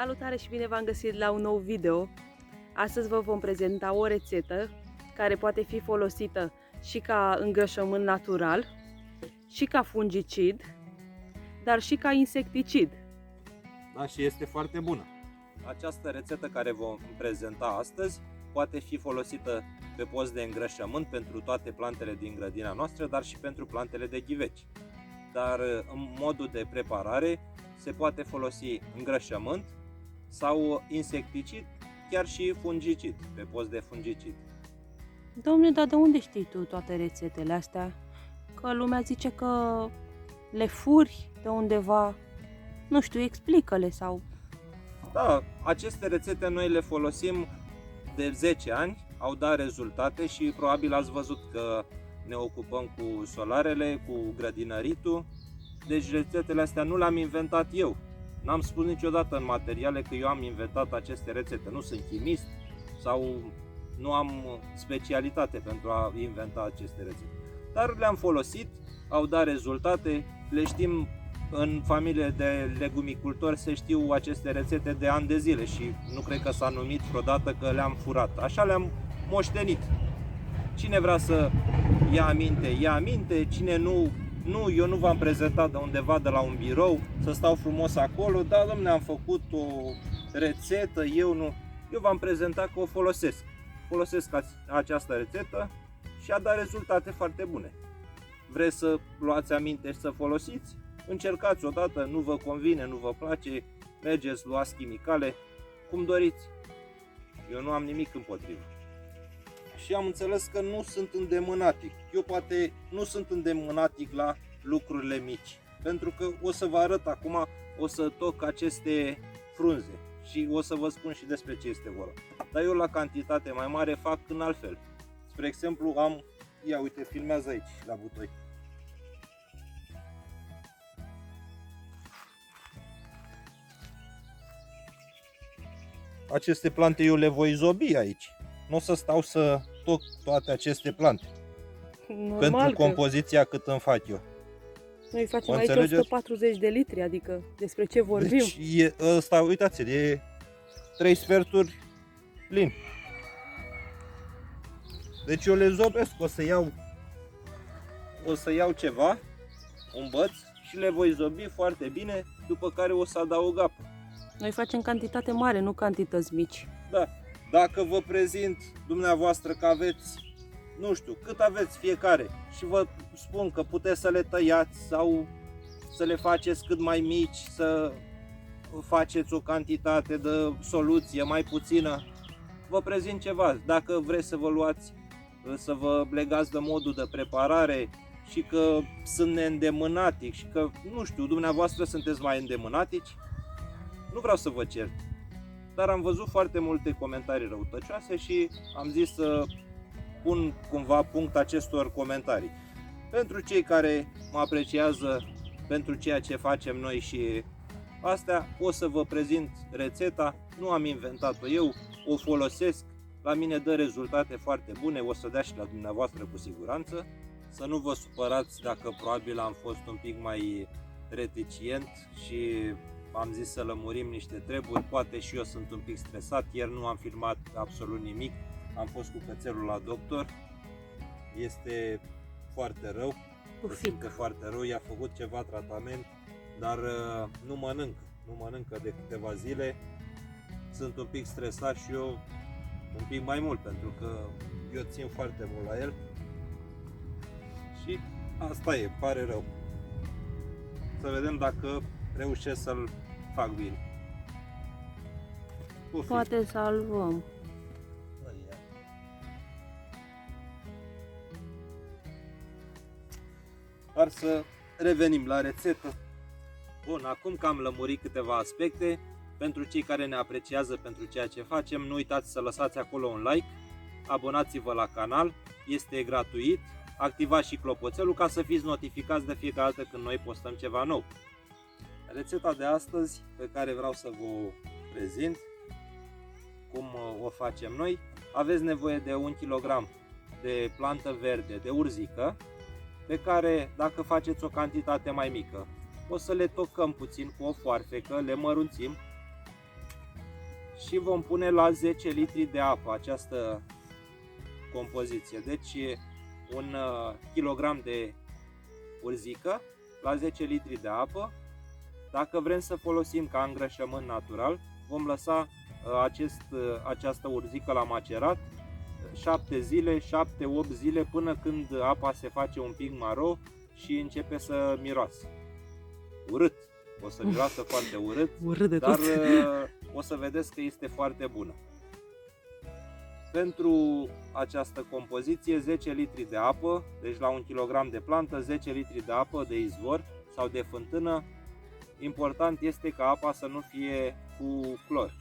Salutare și bine v-am găsit la un nou video. Astăzi vă vom prezenta o rețetă care poate fi folosită și ca îngrășământ natural, și ca fungicid, dar și ca insecticid. Da, și este foarte bună. Această rețetă care vom prezenta astăzi poate fi folosită pe post de îngrășământ pentru toate plantele din grădina noastră, dar și pentru plantele de ghiveci. Dar în modul de preparare se poate folosi îngrășământ sau insecticid, chiar și fungicid, pe post de fungicid. Dom'le, dar de unde știi tu toate rețetele astea? Că lumea zice că le furi de undeva. Nu știu, explică-le sau... Da, aceste rețete noi le folosim de 10 ani, au dat rezultate și probabil ați văzut că ne ocupăm cu solarele, cu grădinăritul. Deci rețetele astea nu le-am inventat eu. N-am spus niciodată în materiale că eu am inventat aceste rețete. Nu sunt chimist sau nu am specialitate pentru a inventa aceste rețete. Dar le-am folosit, au dat rezultate, le știm. În familie de legumicultori se știu aceste rețete de ani de zile și nu cred că s-a numit vreodată că le-am furat. Așa le-am moștenit. Cine vrea să ia aminte, ia aminte. Cine nu, eu nu v-am prezentat de undeva de la un birou să stau frumos acolo. Da, dom'le, am făcut o rețetă, eu v-am prezentat că o folosesc. Folosesc această rețetă și a dat rezultate foarte bune. Vreți să luați aminte și să folosiți? Încercați odată, nu vă convine, nu vă place, mergeți, luați chimicale, cum doriți. Eu nu am nimic împotrivă. Și am înțeles că nu sunt îndemânatic. Eu poate nu sunt îndemânatic la lucrurile mici. Pentru că o să vă arăt acum, o să toc aceste frunze și o să vă spun și despre ce este vorba. Dar eu la cantitate mai mare fac în altfel. Spre exemplu am, ia uite, filmează aici la butoi. Aceste plante eu le voi zobi aici. Nu o să stau să toc toate aceste plante. Normal, pentru că compoziția cât îmi fac eu. noi facem O aici înțelegeți? 140 de litri, adică despre ce vorbim? Deci e ăsta, uitați-l, e 3 sferturi plin. Deci eu le zobesc, o să iau ceva, un băț și le voi zobi foarte bine, după care o să adaug apă. Noi facem cantitate mare, nu cantități mici. Da, dacă vă prezint dumneavoastră că aveți, nu știu, cât aveți fiecare și vă spun că puteți să le tăiați sau să le faceți cât mai mici, să faceți o cantitate de soluție mai puțină, vă prezint ceva. Dacă vreți să vă luați, să vă legați de modul de preparare și că sunt neîndemânatic și că, nu știu, dumneavoastră sunteți mai îndemânatici, nu vreau să vă cert, dar am văzut foarte multe comentarii răutăcioase și am zis să pun cumva punct acestor comentarii. Pentru cei care mă apreciază pentru ceea ce facem noi și astea, o să vă prezint rețeta, nu am inventat-o eu, o folosesc, la mine dă rezultate foarte bune, o să dea și la dumneavoastră cu siguranță. Să nu vă supărați dacă probabil am fost un pic mai reticent și am zis să lămurim niște treburi, poate și eu sunt un pic stresat, ieri nu am filmat absolut nimic, am fost cu cățelul la doctor, este foarte rău, se simte foarte rău, i-a făcut ceva tratament, dar nu mănâncă de câteva zile, sunt un pic stresat și eu un pic mai mult, pentru că eu țin foarte mult la el și asta e, pare rău. Să vedem dacă reușesc să-l fac bine. Poate salvăm. Dar să revenim la rețetă. Bun, acum că am lămurit câteva aspecte, pentru cei care ne apreciază pentru ceea ce facem, nu uitați să lăsați acolo un like, abonați-vă la canal, este gratuit, activați și clopoțelul ca să fiți notificați de fiecare dată când noi postăm ceva nou. Rețeta de astăzi pe care vreau să vă prezint, cum o facem noi, aveți nevoie de 1 kg de plantă verde de urzică, pe care, dacă faceți o cantitate mai mică, o să le tocăm puțin cu o foarfecă, le mărunțim și vom pune la 10 litri de apă această compoziție. Deci un kilogram de urzică la 10 litri de apă. Dacă vrem să folosim ca îngrășământ natural, vom lăsa această urzică la macerat 7 zile, 7-8 zile, până când apa se face un pic maro și începe să miroase. Urât. O să miroasă foarte urât, dar o să vedeți că este foarte bună. Pentru această compoziție 10 litri de apă, deci la 1 kg de plantă 10 litri de apă de izvor sau de fântână. Important este ca apa să nu fie cu clor.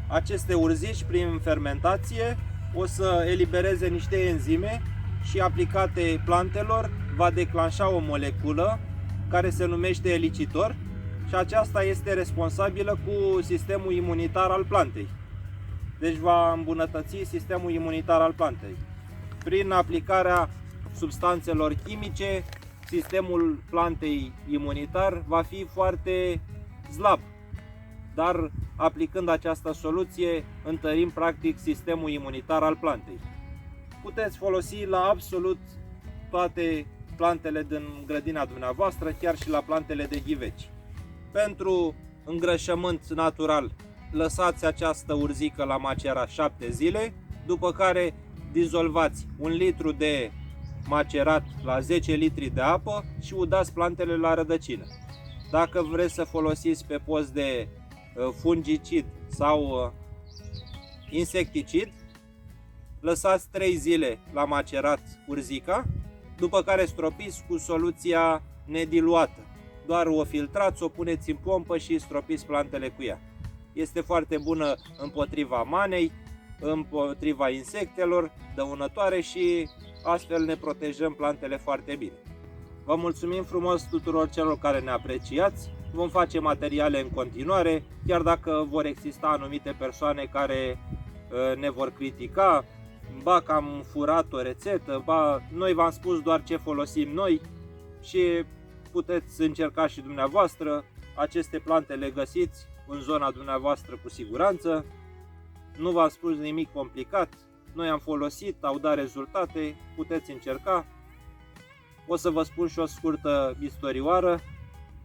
Aceste urzici prin fermentație o să elibereze niște enzime și aplicate plantelor va declanșa o moleculă care se numește elicitor și aceasta este responsabilă cu sistemul imunitar al plantei. Deci va îmbunătăți sistemul imunitar al plantei. Prin aplicarea substanțelor chimice, sistemul plantei imunitar va fi foarte slab. Dar aplicând această soluție, întărim practic sistemul imunitar al plantei. Puteți folosi la absolut toate plantele din grădina dumneavoastră, chiar și la plantele de ghiveci. Pentru îngrășământ natural, lăsați această urzică la macerat 7 zile, după care dizolvați 1 litru de macerat la 10 litri de apă și udați plantele la rădăcină. Dacă vreți să folosiți pe post de fungicid sau insecticid, lăsați 3 zile la macerat urzica, după care stropiți cu soluția nediluată. Doar o filtrați, o puneți în pompă și stropiți plantele cu ea. Este foarte bună împotriva manei, împotriva insectelor dăunătoare și astfel ne protejăm plantele foarte bine. Vă mulțumim frumos tuturor celor care ne apreciați. Vom face materiale în continuare, chiar dacă vor exista anumite persoane care ne vor critica, ba că am furat o rețetă, ba noi v-am spus doar ce folosim noi și puteți încerca și dumneavoastră. Aceste plante le găsiți în zona dumneavoastră cu siguranță. Nu v-am spus nimic complicat, noi am folosit, au dat rezultate, puteți încerca. O să vă spun și o scurtă istorioară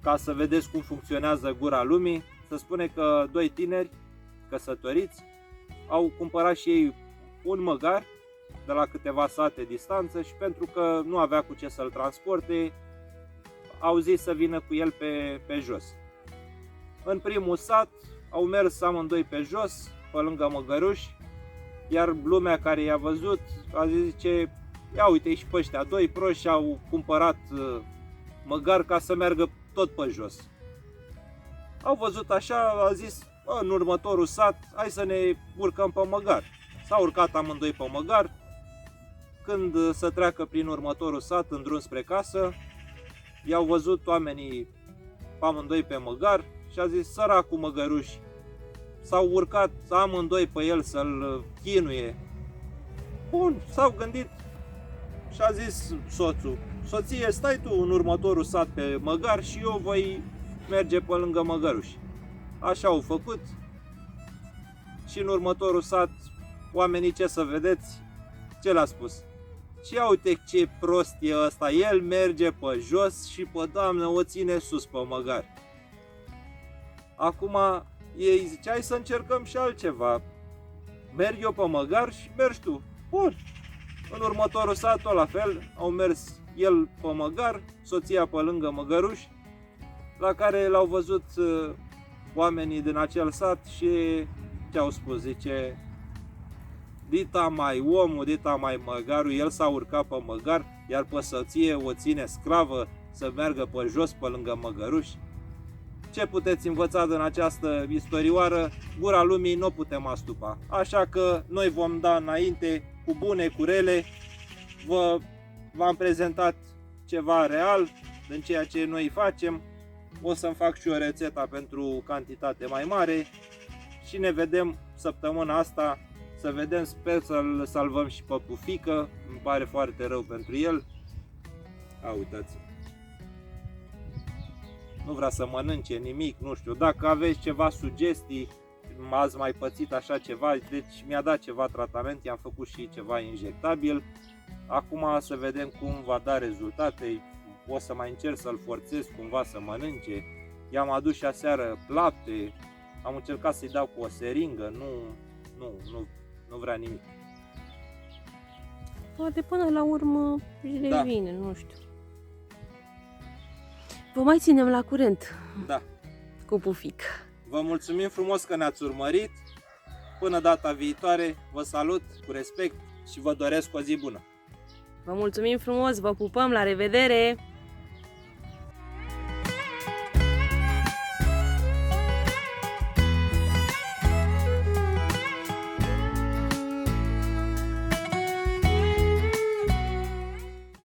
ca să vedeți cum funcționează gura lumii. Se spune că doi tineri căsătoriți au cumpărat și ei un măgar de la câteva sate distanță și pentru că nu avea cu ce să-l transporte, au zis să vină cu el pe jos. În primul sat au mers amândoi pe jos, pe lângă măgăruși, iar lumea care i-a văzut a zis, zice, ia uite și pe ăștia doi proști au cumpărat măgar ca să meargă tot pe jos. Au văzut așa, a zis, în următorul sat, hai să ne urcăm pe măgar. S-au urcat amândoi pe măgar. Când să treacă prin următorul sat, în drum spre casă, i-au văzut oamenii amândoi pe măgar și a zis, săracul măgăruși, s-au urcat amândoi pe el să-l chinuie. Bun, s-au gândit și a zis soțul, soție, stai tu în următorul sat pe măgar și eu voi merge pe lângă măgăruși. Așa au făcut și în următorul sat, oamenii, ce să vedeți, ce le-a spus? Și ia uite ce prost e ăsta, el merge pe jos și pe doamnă o ține sus pe măgar. Acum ei zice, hai să încercăm și altceva. Merg eu pe măgar și mergi tu. Bun. În următorul sat tot la fel, au mers el pe măgar, soția pe lângă măgăruși, la care l-au văzut oamenii din acel sat și ce au spus, zice, dita mai omul, dita mai măgarul, el s-a urcat pe măgar, iar pe soție o ține sclavă să meargă pe jos pe lângă măgăruși. Ce puteți învăța din această istorioară? Gura lumii nu putem astupa. Așa că noi vom da înainte cu bune, cu rele. V-am prezentat ceva real din ceea ce noi facem. O să-mi fac și o rețetă pentru cantitate mai mare și ne vedem săptămâna asta. Să vedem, sper să-l salvăm și pe Pufică. Îmi pare foarte rău pentru el. Uitați. Nu vrea să mănânce nimic, nu știu. Dacă aveți ceva sugestii, ați mai pățit așa ceva, deci mi-a dat ceva tratament, i-am făcut și ceva injectabil. Acum să vedem cum va da rezultate, o să mai încerc să-l forțez cumva să mănânce. I-am adus și aseară lapte, am încercat să-i dau cu o seringă, nu vrea nimic. Poate până la urmă Da. revine, nu știu. Vă mai ținem la curent Da. cu Pufic. Vă mulțumim frumos că ne-ați urmărit. Până data viitoare, vă salut cu respect și vă doresc o zi bună. Vă mulțumim frumos, vă pupăm, la revedere!